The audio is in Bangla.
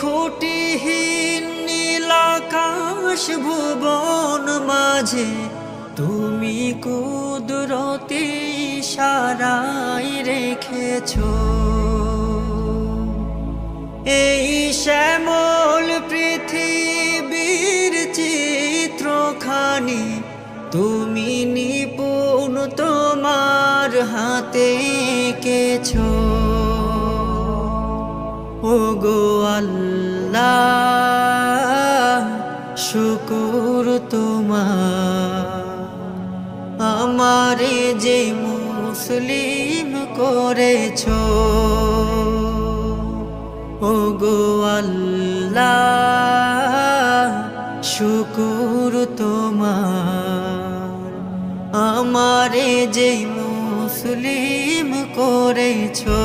খুঁটিহীন নীল আকাশ ভুবন মাঝে তুমি কুদরতি ইশারায় রেখেছো। এই শ্যামল পৃথিবীর চিত্রখানি তুমি নিপুণ তোমার হাতে এঁকেছো। ওগো আল্লাহ শুকর তোমার, আমারে যে মুসলিম করেছো। ওগো আল্লাহ শুকর তোমার, আমারে যে মুসলিম করেছো।